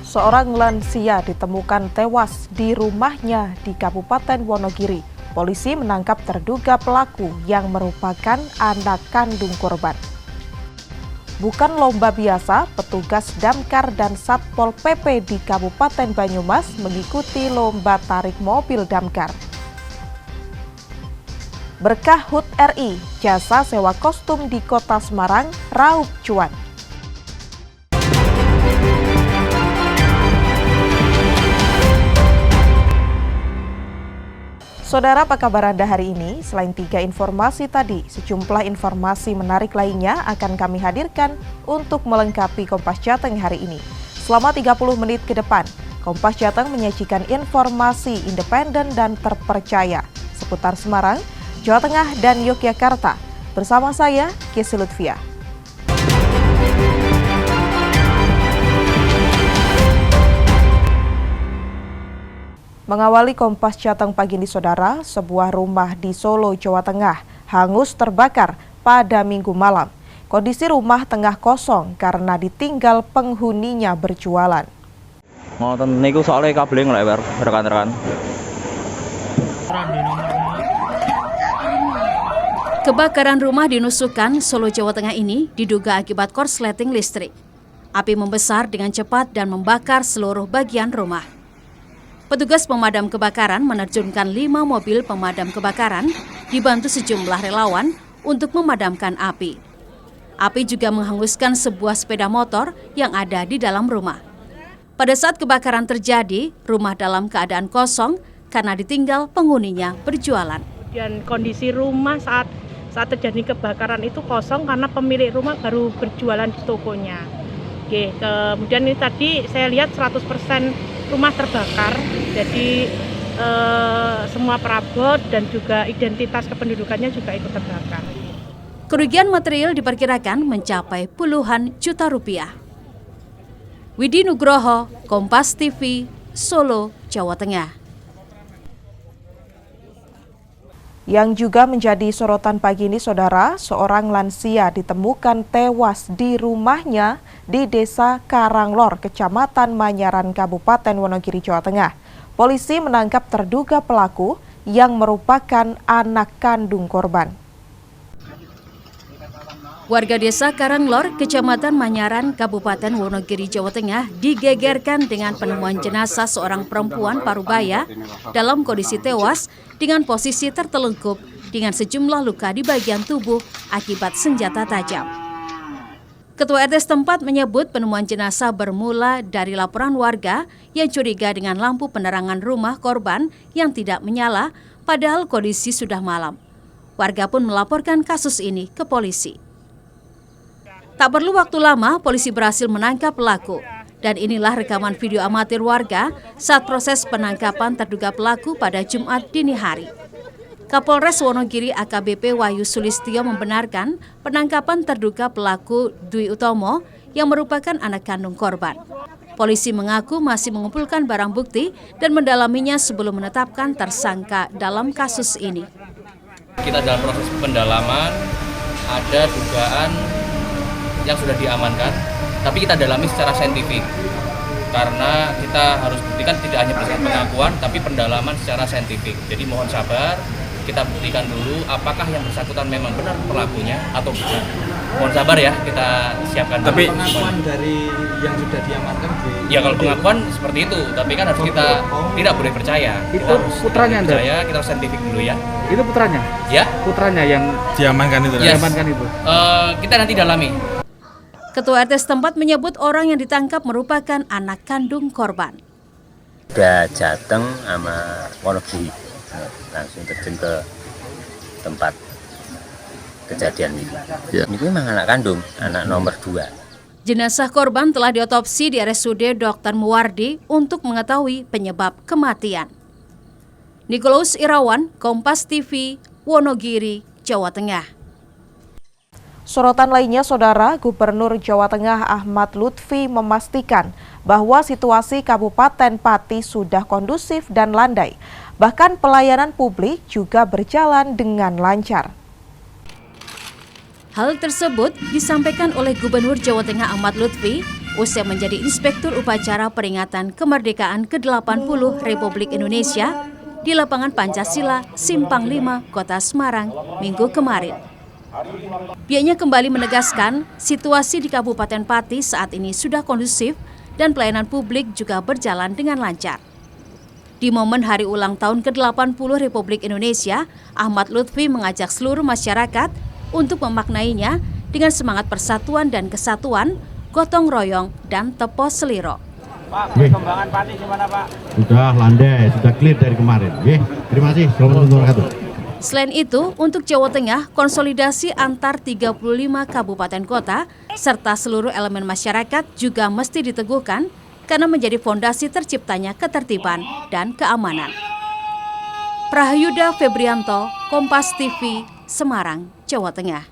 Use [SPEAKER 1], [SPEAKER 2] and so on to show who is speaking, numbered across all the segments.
[SPEAKER 1] Seorang lansia ditemukan tewas di rumahnya di Kabupaten Wonogiri. Polisi menangkap terduga pelaku yang merupakan anak kandung korban. Bukan lomba biasa, petugas Damkar dan Satpol PP di Kabupaten Banyumas mengikuti lomba tarik mobil damkar. Berkah HUT RI, jasa sewa kostum di Kota Semarang raup cuan. Saudara, apa kabar Anda hari ini? Selain 3 informasi tadi, sejumlah informasi menarik lainnya akan kami hadirkan untuk melengkapi Kompas Jateng hari ini. Selama 30 menit ke depan, Kompas Jateng menyajikan informasi independen dan terpercaya seputar Semarang, Jawa Tengah, dan Yogyakarta. Bersama saya, Kesi Lutfia. Mengawali Kompas Jateng pagi ini, saudara, sebuah rumah di Solo, Jawa Tengah hangus terbakar pada Minggu malam. Kondisi rumah tengah kosong karena ditinggal penghuninya berjualan.
[SPEAKER 2] Ngoten niku soalnya kabel ngelewer, rekan-rekan.
[SPEAKER 3] Kebakaran rumah di Nusukan, Solo, Jawa Tengah ini diduga akibat korsleting listrik. Api membesar dengan cepat dan membakar seluruh bagian rumah. Petugas pemadam kebakaran menerjunkan 5 mobil pemadam kebakaran dibantu sejumlah relawan untuk memadamkan api. Api juga menghanguskan sebuah sepeda motor yang ada di dalam rumah. Pada saat kebakaran terjadi, rumah dalam keadaan kosong karena ditinggal penghuninya berjualan.
[SPEAKER 4] Dan kondisi rumah saat terjadi kebakaran itu kosong karena pemilik rumah baru berjualan di tokonya. Oke, kemudian ini tadi saya lihat 100% rumah terbakar, jadi semua perabot dan juga identitas kependudukannya juga ikut terbakar.
[SPEAKER 3] Kerugian material diperkirakan mencapai puluhan juta rupiah. Widi Nugroho, Kompas TV, Solo, Jawa Tengah.
[SPEAKER 1] Yang juga menjadi sorotan pagi ini, saudara, seorang lansia ditemukan tewas di rumahnya di Desa Karanglor, Kecamatan Manyaran, Kabupaten Wonogiri, Jawa Tengah. Polisi menangkap terduga pelaku yang merupakan anak kandung korban.
[SPEAKER 3] Warga Desa Karanglor, Kecamatan Manyaran, Kabupaten Wonogiri, Jawa Tengah digegerkan dengan penemuan jenazah seorang perempuan parubaya dalam kondisi tewas dengan posisi tertelungkup dengan sejumlah luka di bagian tubuh akibat senjata tajam. Ketua RT setempat menyebut penemuan jenazah bermula dari laporan warga yang curiga dengan lampu penerangan rumah korban yang tidak menyala padahal kondisi sudah malam. Warga pun melaporkan kasus ini ke polisi. Tak perlu waktu lama, polisi berhasil menangkap pelaku. Dan inilah rekaman video amatir warga saat proses penangkapan terduga pelaku pada Jumat dini hari. Kapolres Wonogiri AKBP Wahyu Sulistyo membenarkan penangkapan terduga pelaku Dwi Utomo yang merupakan anak kandung korban. Polisi mengaku masih mengumpulkan barang bukti dan mendalaminya sebelum menetapkan tersangka dalam kasus ini.
[SPEAKER 5] Kita dalam proses pendalaman, ada dugaan yang sudah diamankan, tapi kita dalami secara saintifik karena kita harus buktikan tidak hanya berdasarkan pengakuan tapi pendalaman secara saintifik. Jadi mohon sabar, kita buktikan dulu apakah yang bersangkutan memang benar pelakunya atau bukan. Mohon sabar ya, kita siapkan dulu.
[SPEAKER 6] Tapi pengakuan dari yang sudah diamankan
[SPEAKER 5] ya kalau pengakuan seperti itu, tapi kan harus kita tidak boleh percaya.
[SPEAKER 6] Itu putranya Anda?
[SPEAKER 5] Percaya, kita harus saintifik dulu ya.
[SPEAKER 6] Itu putranya?
[SPEAKER 5] Ya.
[SPEAKER 6] Putranya yang
[SPEAKER 7] diamankan itu.
[SPEAKER 5] Yes.
[SPEAKER 6] Diamankan itu.
[SPEAKER 5] Kita nanti dalami.
[SPEAKER 3] Ketua RT setempat menyebut orang yang ditangkap merupakan anak kandung korban.
[SPEAKER 8] Udah Jateng sama Wonogiri, langsung terjun ke tempat kejadian ini. Ya. Ini memang anak kandung, anak nomor 2.
[SPEAKER 3] Jenazah korban telah diotopsi di RSUD Dr. Muwardi untuk mengetahui penyebab kematian. Nikolaus Irawan, Kompas TV, Wonogiri, Jawa Tengah.
[SPEAKER 1] Sorotan lainnya, saudara, Gubernur Jawa Tengah Ahmad Lutfi memastikan bahwa situasi Kabupaten Pati sudah kondusif dan landai. Bahkan pelayanan publik juga berjalan dengan lancar.
[SPEAKER 3] Hal tersebut disampaikan oleh Gubernur Jawa Tengah Ahmad Lutfi usai menjadi Inspektur Upacara Peringatan Kemerdekaan ke-80 Republik Indonesia di Lapangan Pancasila, Simpang 5, Kota Semarang, Minggu kemarin. Pihaknya kembali menegaskan situasi di Kabupaten Pati saat ini sudah kondusif dan pelayanan publik juga berjalan dengan lancar. Di momen hari ulang tahun ke-80 Republik Indonesia, Ahmad Lutfi mengajak seluruh masyarakat untuk memaknainya dengan semangat persatuan dan kesatuan, gotong royong, dan tepo seliro.
[SPEAKER 7] Pak, perkembangan Pati gimana Pak? Sudah landai, sudah clear dari kemarin. Terima kasih. Selamat bertugas.
[SPEAKER 3] Selain itu, untuk Jawa Tengah, konsolidasi antar 35 kabupaten kota serta seluruh elemen masyarakat juga mesti diteguhkan karena menjadi fondasi terciptanya ketertiban dan keamanan. Prahyuda Febrianto, Kompas TV, Semarang, Jawa Tengah.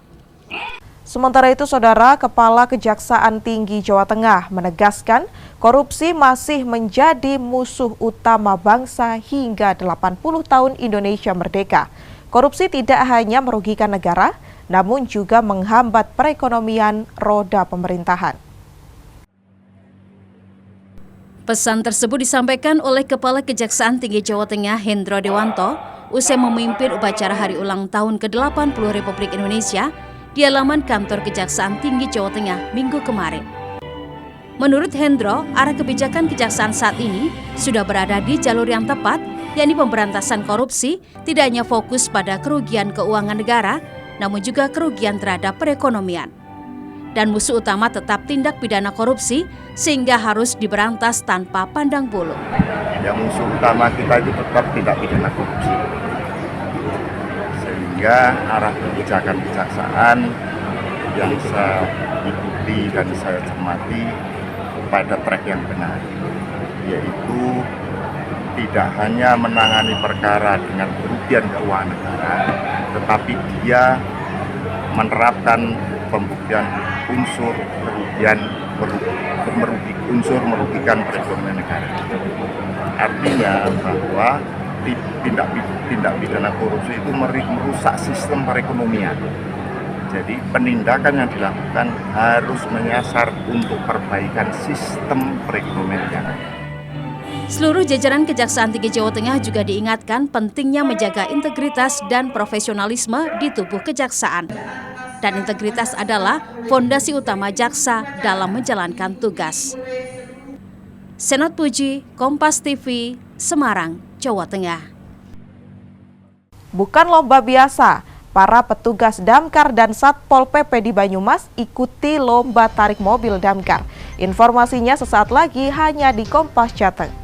[SPEAKER 1] Sementara itu, Saudara, Kepala Kejaksaan Tinggi Jawa Tengah menegaskan korupsi masih menjadi musuh utama bangsa hingga 80 tahun Indonesia merdeka. Korupsi tidak hanya merugikan negara, namun juga menghambat perekonomian roda pemerintahan.
[SPEAKER 3] Pesan tersebut disampaikan oleh Kepala Kejaksaan Tinggi Jawa Tengah, Hendro Dewanto, usai memimpin upacara Hari Ulang Tahun ke-80 Republik Indonesia di halaman kantor Kejaksaan Tinggi Jawa Tengah Minggu kemarin. Menurut Hendro, arah kebijakan kejaksaan saat ini sudah berada di jalur yang tepat, yakni pemberantasan korupsi tidak hanya fokus pada kerugian keuangan negara, namun juga kerugian terhadap perekonomian. Dan musuh utama tetap tindak pidana korupsi, sehingga harus diberantas tanpa pandang bulu.
[SPEAKER 9] Yang musuh utama kita itu tetap tindak pidana korupsi. Sehingga arah kebijakan kejaksaan yang saya ikuti dan saya cermati pada track yang benar, yaitu tidak hanya menangani perkara dengan kerugian keuangan negara, tetapi dia menerapkan pembuktian unsur kerugian merugikan perekonomian negara. Artinya bahwa tindak pidana korupsi itu merusak sistem perekonomian. Jadi penindakan yang dilakukan harus menyasar untuk perbaikan sistem perekonomian yang ada.
[SPEAKER 3] Seluruh jajaran Kejaksaan Tinggi Jawa Tengah juga diingatkan pentingnya menjaga integritas dan profesionalisme di tubuh kejaksaan. Dan integritas adalah fondasi utama jaksa dalam menjalankan tugas. Senot Puji, Kompas TV, Semarang, Jawa Tengah.
[SPEAKER 1] Bukan lomba biasa, para petugas damkar dan Satpol PP di Banyumas ikuti lomba tarik mobil damkar. Informasinya sesaat lagi hanya di Kompas Jateng.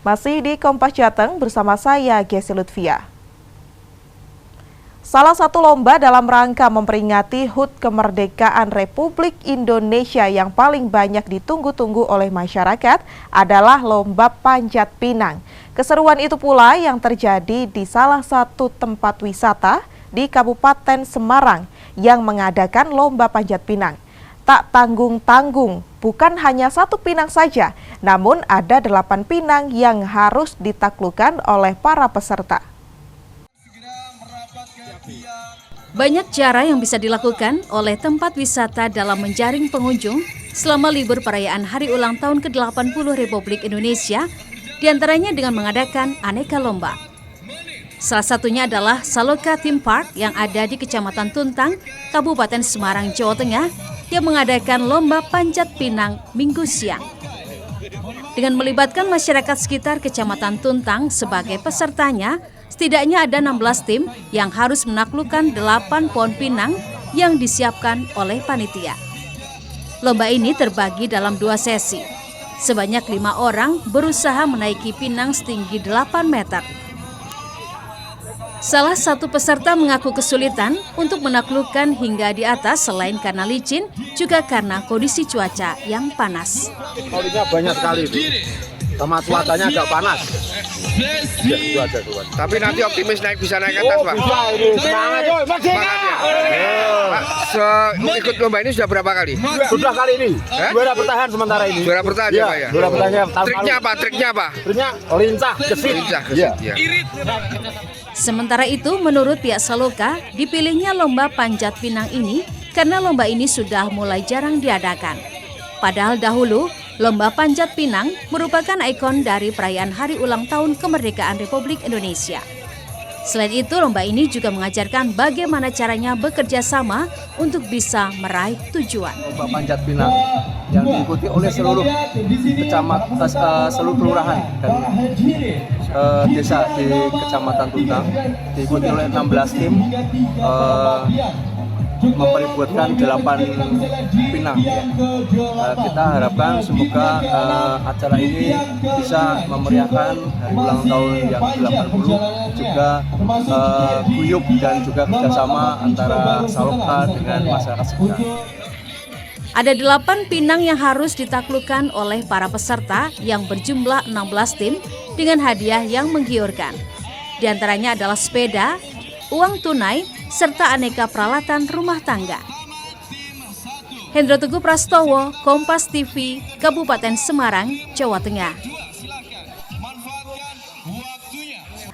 [SPEAKER 1] Masih di Kompas Jateng bersama saya, Gessi Lutfia. Salah satu lomba dalam rangka memperingati HUT Kemerdekaan Republik Indonesia yang paling banyak ditunggu-tunggu oleh masyarakat adalah Lomba Panjat Pinang. Keseruan itu pula yang terjadi di salah satu tempat wisata di Kabupaten Semarang yang mengadakan Lomba Panjat Pinang. Tak tanggung-tanggung, bukan hanya satu pinang saja, namun ada 8 pinang yang harus ditaklukkan oleh para peserta.
[SPEAKER 3] Banyak cara yang bisa dilakukan oleh tempat wisata dalam menjaring pengunjung selama libur perayaan Hari Ulang Tahun ke-80 Republik Indonesia, diantaranya dengan mengadakan aneka lomba. Salah satunya adalah Saloka Theme Park yang ada di Kecamatan Tuntang, Kabupaten Semarang, Jawa Tengah, yang mengadakan lomba panjat pinang Minggu siang. Dengan melibatkan masyarakat sekitar Kecamatan Tuntang sebagai pesertanya, setidaknya ada 16 tim yang harus menaklukkan 8 pohon pinang yang disiapkan oleh panitia. Lomba ini terbagi dalam 2 sesi. Sebanyak 5 orang berusaha menaiki pinang setinggi 8 meter. Salah satu peserta mengaku kesulitan untuk menaklukkan hingga di atas selain karena licin, juga karena kondisi cuaca yang panas.
[SPEAKER 10] Kaulinya banyak sekali itu. sama cuacanya agak panas. Ya, itu aja tuan.
[SPEAKER 11] Tapi nanti optimis bisa naik ke atas, Pak.
[SPEAKER 10] Bisa ini semangat,
[SPEAKER 11] Semangat ya. Pak, ikut lomba ini sudah berapa kali?
[SPEAKER 10] Sudah kali ini. Juara bertahan sementara ini.
[SPEAKER 11] Juara bertahan ya, Pak ya.
[SPEAKER 10] Juara bertahan.
[SPEAKER 11] Triknya apa?
[SPEAKER 10] Triknya lincah gesit.
[SPEAKER 11] Ya.
[SPEAKER 3] Sementara itu, menurut pihak Saloka, dipilihnya lomba panjat pinang ini karena lomba ini sudah mulai jarang diadakan. Padahal dahulu, lomba panjat pinang merupakan ikon dari perayaan Hari Ulang Tahun Kemerdekaan Republik Indonesia. Selain itu, lomba ini juga mengajarkan bagaimana caranya bekerja sama untuk bisa meraih tujuan.
[SPEAKER 6] Lomba panjat pinang yang diikuti oleh seluruh seluruh kelurahan dan desa di Kecamatan Tuntang, diikuti oleh 16 tim, mempeributkan 8 pinang. Kita harapkan semoga acara ini bisa memeriahkan hari ulang tahun yang ke-80, juga guyup dan juga kerjasama antara Saloka dengan masyarakat sekitar.
[SPEAKER 3] Ada 8 pinang yang harus ditaklukkan oleh para peserta yang berjumlah 16 tim dengan hadiah yang menggiurkan. Di antaranya adalah sepeda, uang tunai, serta aneka peralatan rumah tangga. Hendro Teguh Prastowo, Kompas TV, Kabupaten Semarang, Jawa Tengah.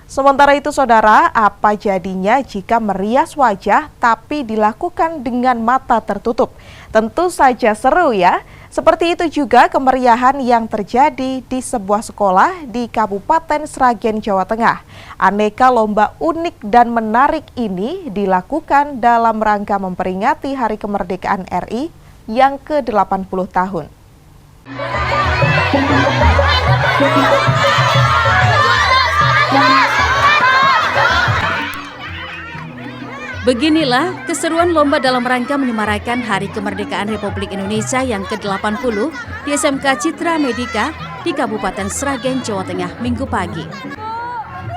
[SPEAKER 1] Sementara itu, saudara, apa jadinya jika merias wajah tapi dilakukan dengan mata tertutup? Tentu saja seru ya. Seperti itu juga kemeriahan yang terjadi di sebuah sekolah di Kabupaten Sragen, Jawa Tengah. Aneka lomba unik dan menarik ini dilakukan dalam rangka memperingati Hari Kemerdekaan RI yang ke-80 tahun.
[SPEAKER 3] Beginilah keseruan lomba dalam rangka menyemarakan Hari Kemerdekaan Republik Indonesia yang ke-80 di SMK Citra Medika di Kabupaten Sragen, Jawa Tengah, Minggu pagi.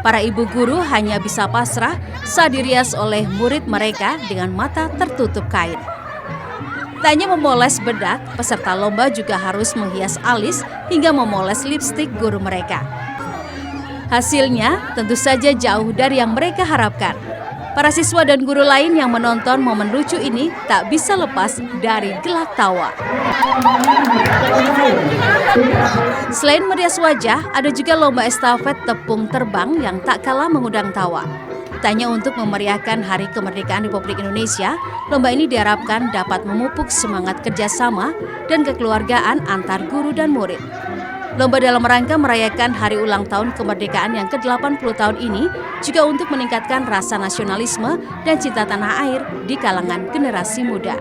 [SPEAKER 3] Para ibu guru hanya bisa pasrah saat dirias oleh murid mereka dengan mata tertutup kain. Tak hanya memoles bedak, peserta lomba juga harus menghias alis hingga memoles lipstik guru mereka. Hasilnya tentu saja jauh dari yang mereka harapkan. Para siswa dan guru lain yang menonton momen lucu ini tak bisa lepas dari gelak tawa. Selain merias wajah, ada juga lomba estafet tepung terbang yang tak kalah mengundang tawa. Tanya untuk memeriahkan Hari Kemerdekaan Republik Indonesia, lomba ini diharapkan dapat memupuk semangat kerjasama dan kekeluargaan antar guru dan murid. Lomba dalam rangka merayakan Hari Ulang Tahun Kemerdekaan yang ke-80 tahun ini juga untuk meningkatkan rasa nasionalisme dan cinta tanah air di kalangan generasi muda.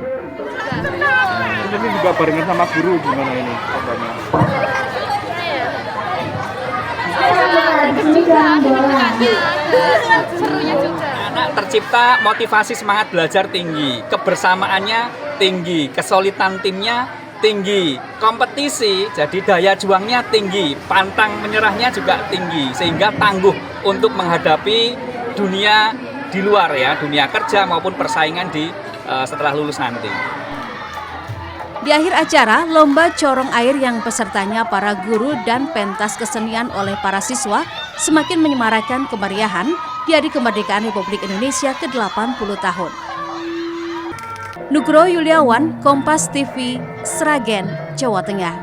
[SPEAKER 6] Ini juga barengan sama guru, gimana ini?
[SPEAKER 12] Anak tercipta motivasi semangat belajar tinggi, kebersamaannya tinggi, kesulitan timnya tinggi, kompetisi jadi daya juangnya tinggi, pantang menyerahnya juga tinggi, sehingga tangguh untuk menghadapi dunia di luar ya, dunia kerja maupun persaingan di setelah lulus nanti.
[SPEAKER 3] Di akhir acara, lomba corong air yang pesertanya para guru dan pentas kesenian oleh para siswa semakin menyemarakan kemeriahan di Hari Kemerdekaan Republik Indonesia ke-80 tahun. Nugroho Yuliawan, Kompas TV, Sragen, Jawa Tengah.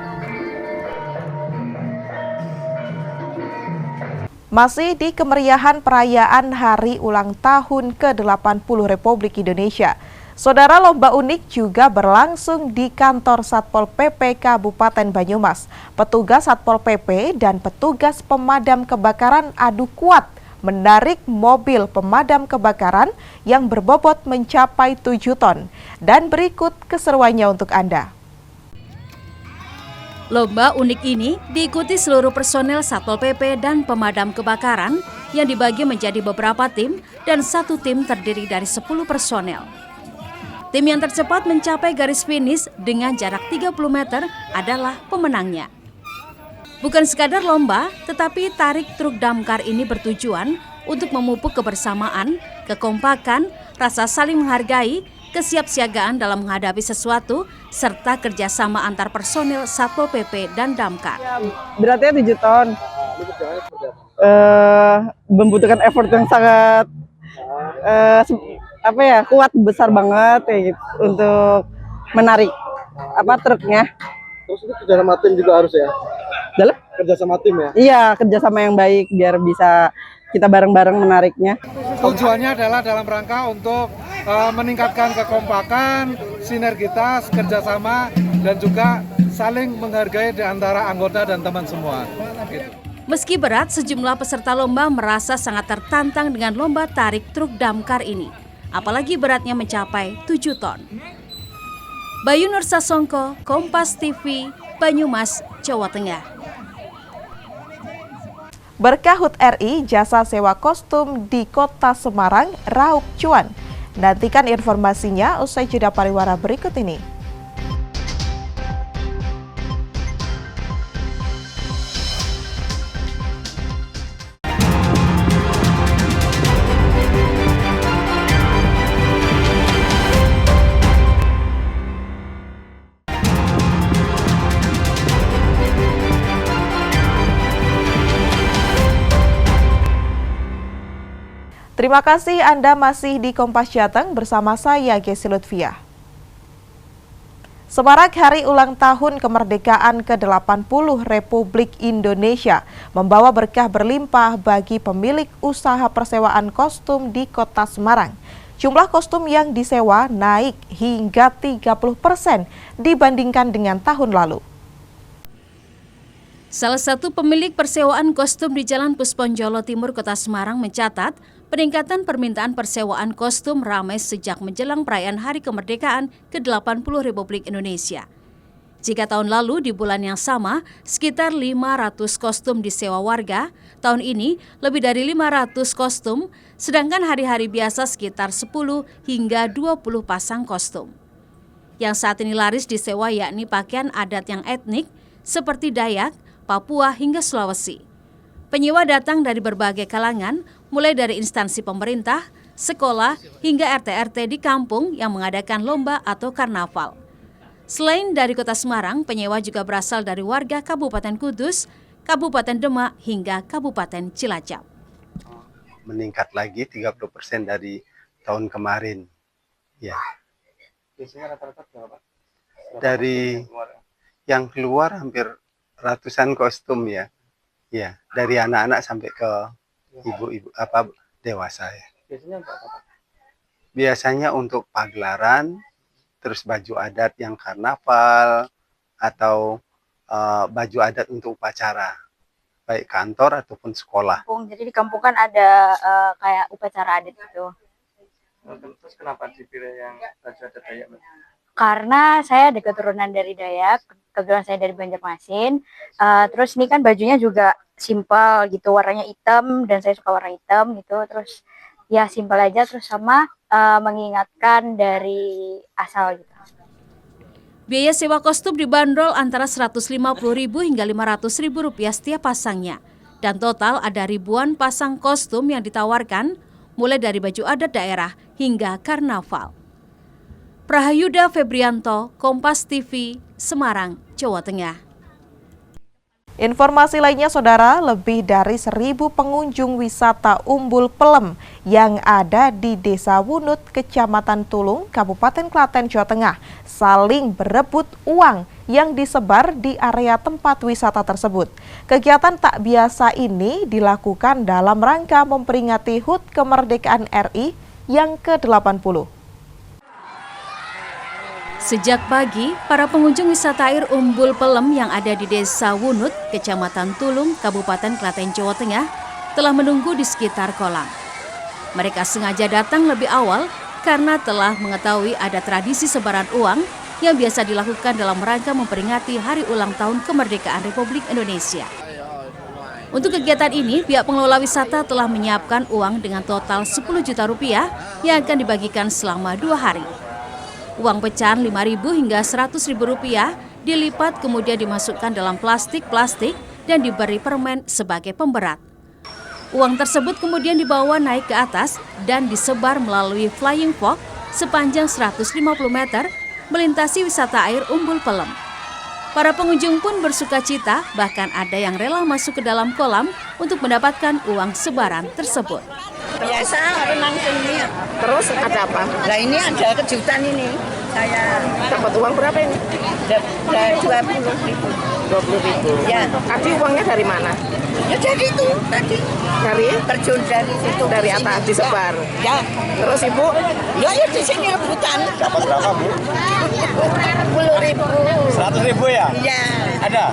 [SPEAKER 1] Masih di kemeriahan perayaan Hari Ulang Tahun ke-80 Republik Indonesia, saudara, lomba unik juga berlangsung di kantor Satpol PP Kabupaten Banyumas. Petugas Satpol PP dan petugas pemadam kebakaran adu kuat menarik mobil pemadam kebakaran yang berbobot mencapai 7 ton. Dan berikut keseruannya untuk Anda.
[SPEAKER 3] Lomba unik ini diikuti seluruh personel Satpol PP dan pemadam kebakaran yang dibagi menjadi beberapa tim dan satu tim terdiri dari 10 personel. Tim yang tercepat mencapai garis finish dengan jarak 30 meter adalah pemenangnya. Bukan sekadar lomba, tetapi tarik truk damkar ini bertujuan untuk memupuk kebersamaan, kekompakan, rasa saling menghargai, kesiapsiagaan dalam menghadapi sesuatu, serta kerjasama antar personil Satpol PP dan Damkar.
[SPEAKER 13] Beratnya 7 ton. Membutuhkan effort yang sangat kuat, besar banget ya gitu, untuk menarik truknya.
[SPEAKER 14] Terus itu kerjasama tim juga harus ya?
[SPEAKER 13] Dalam?
[SPEAKER 14] Kerjasama tim ya?
[SPEAKER 13] Iya, kerjasama yang baik biar bisa kita bareng-bareng menariknya.
[SPEAKER 14] Tujuannya adalah dalam rangka untuk meningkatkan kekompakan, sinergitas, kerjasama, dan juga saling menghargai di antara anggota dan teman semua.
[SPEAKER 3] Meski berat, sejumlah peserta lomba merasa sangat tertantang dengan lomba tarik truk damkar ini. Apalagi beratnya mencapai 7 ton. Bayu Nur Sasongko, Kompas TV, Banyumas, Jawa Tengah.
[SPEAKER 1] Berkah HUT RI, jasa sewa kostum di Kota Semarang raup cuan. Nantikan informasinya usai jeda pariwara berikut ini. Terima kasih Anda masih di Kompas Jateng bersama saya Gesi Lutfia. Semarak Hari Ulang Tahun Kemerdekaan ke-80 Republik Indonesia membawa berkah berlimpah bagi pemilik usaha persewaan kostum di Kota Semarang. Jumlah kostum yang disewa naik hingga 30% dibandingkan dengan tahun lalu.
[SPEAKER 3] Salah satu pemilik persewaan kostum di Jalan Pusponjolo Timur, Kota Semarang mencatat peningkatan permintaan persewaan kostum ramai sejak menjelang perayaan Hari Kemerdekaan ke-80 Republik Indonesia. Jika tahun lalu di bulan yang sama sekitar 500 kostum disewa warga, tahun ini lebih dari 500 kostum, sedangkan hari-hari biasa sekitar 10 hingga 20 pasang kostum. Yang saat ini laris disewa yakni pakaian adat yang etnik seperti Dayak, Papua hingga Sulawesi. Penyewa datang dari berbagai kalangan, mulai dari instansi pemerintah, sekolah, hingga RT-RT di kampung yang mengadakan lomba atau karnaval. Selain dari Kota Semarang, penyewa juga berasal dari warga Kabupaten Kudus, Kabupaten Demak, hingga Kabupaten Cilacap.
[SPEAKER 15] Meningkat lagi 30% dari tahun kemarin. Ya.
[SPEAKER 14] Biasanya rata-rata berapa?
[SPEAKER 15] Dari yang keluar hampir ratusan kostum ya. Ya, dari anak-anak sampai ke ibu-ibu dewasa ya.
[SPEAKER 14] Biasanya untuk apa?
[SPEAKER 15] Biasanya untuk pagelaran, terus baju adat yang karnaval atau baju adat untuk upacara, baik kantor ataupun sekolah.
[SPEAKER 16] Jadi di kampung kan ada kayak upacara adat gitu.
[SPEAKER 14] Terus kenapa dipilih yang baju adat Dayak?
[SPEAKER 16] Karena saya ada keturunan dari Dayak, kebetulan saya dari Banjarmasin. Terus ini kan bajunya juga simpel gitu, warnanya hitam dan saya suka warna hitam gitu. Terus ya simpel aja, terus sama mengingatkan dari asal gitu.
[SPEAKER 3] Biaya sewa kostum dibanderol antara Rp150.000 hingga Rp500.000 setiap pasangnya. Dan total ada ribuan pasang kostum yang ditawarkan, mulai dari baju adat daerah hingga karnaval. Prahayuda Febrianto, Kompas TV, Semarang, Jawa Tengah.
[SPEAKER 1] Informasi lainnya saudara, lebih dari 1.000 pengunjung wisata Umbul Pelem yang ada di Desa Wunut, Kecamatan Tulung, Kabupaten Klaten, Jawa Tengah saling berebut uang yang disebar di area tempat wisata tersebut. Kegiatan tak biasa ini dilakukan dalam rangka memperingati HUT Kemerdekaan RI yang ke-80.
[SPEAKER 3] Sejak pagi, para pengunjung wisata air Umbul Pelem yang ada di Desa Wunut, Kecamatan Tulung, Kabupaten Klaten, Jawa Tengah, telah menunggu di sekitar kolam. Mereka sengaja datang lebih awal karena telah mengetahui ada tradisi sebaran uang yang biasa dilakukan dalam rangka memperingati Hari Ulang Tahun Kemerdekaan Republik Indonesia. Untuk kegiatan ini, pihak pengelola wisata telah menyiapkan uang dengan total Rp10 juta yang akan dibagikan selama 2 hari. Uang pecahan Rp5.000 hingga Rp100.000 dilipat kemudian dimasukkan dalam plastik dan diberi permen sebagai pemberat. Uang tersebut kemudian dibawa naik ke atas dan disebar melalui flying fox sepanjang 150 meter melintasi wisata air Umbul Pelem. Para pengunjung pun bersuka cita, bahkan ada yang rela masuk ke dalam kolam untuk mendapatkan uang sebaran tersebut.
[SPEAKER 17] Biasa renang sini. Terus ada apa? Nah ini ada kejutan ini. Saya dapat uang berapa ini? Dapat 20.000. 20.000. Ya. Tadi uangnya dari mana? Ya dari itu tadi. Dari? Terjun dari situ. Dari atas disebar. Ya. Terus ibu? Ya di sini rebutan.
[SPEAKER 10] Dapat berapa Bu?
[SPEAKER 17] 10.000.
[SPEAKER 10] 100.000 ya?
[SPEAKER 17] Iya.
[SPEAKER 10] Ada?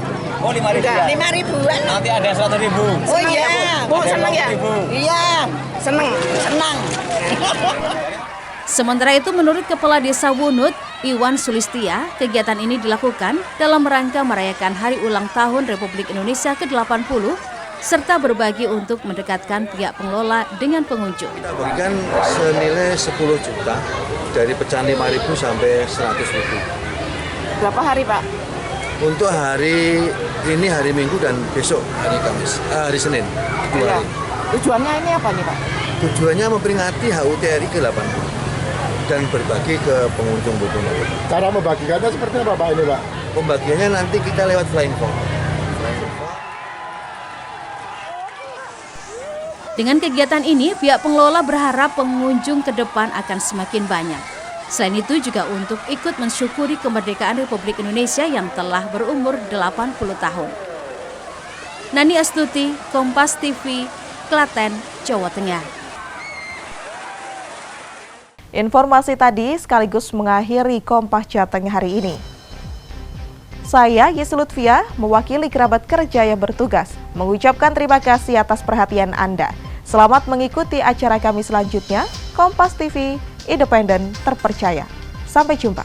[SPEAKER 10] Oh 5.000 ya?
[SPEAKER 17] 5.000-an.
[SPEAKER 10] Nanti ada 100.000.
[SPEAKER 17] Oh iya. Bu senang ya? Iya. Senang.
[SPEAKER 3] Sementara itu, menurut Kepala Desa Wunut, Iwan Sulistia, kegiatan ini dilakukan dalam rangka merayakan Hari Ulang Tahun Republik Indonesia ke-80, serta berbagi untuk mendekatkan pihak pengelola dengan pengunjung.
[SPEAKER 18] Kita bagikan senilai 10 juta, dari pecahan 5.000 sampai 100.000.
[SPEAKER 17] Berapa hari Pak?
[SPEAKER 18] Untuk hari ini, hari Minggu, dan besok hari Kamis, hari Senin. 2 hari.
[SPEAKER 17] Tujuannya ini apa nih Pak?
[SPEAKER 18] Tujuannya memperingati HUT RI ke-80 dan berbagi ke pengunjung Bojonegoro.
[SPEAKER 9] Cara membagikannya seperti apa Pak ini Pak?
[SPEAKER 18] Pembagiannya nanti kita lewat flying fox.
[SPEAKER 3] Dengan kegiatan ini, pihak pengelola berharap pengunjung ke depan akan semakin banyak. Selain itu juga untuk ikut mensyukuri kemerdekaan Republik Indonesia yang telah berumur 80 tahun. Nani Astuti, Kompas TV, Klaten, Jawa Tengah.
[SPEAKER 1] Informasi tadi sekaligus mengakhiri Kompas Jateng hari ini. Saya Yesi Lutfia, mewakili kerabat kerja yang bertugas, mengucapkan terima kasih atas perhatian Anda. Selamat mengikuti acara kami selanjutnya, Kompas TV, independen, terpercaya. Sampai jumpa.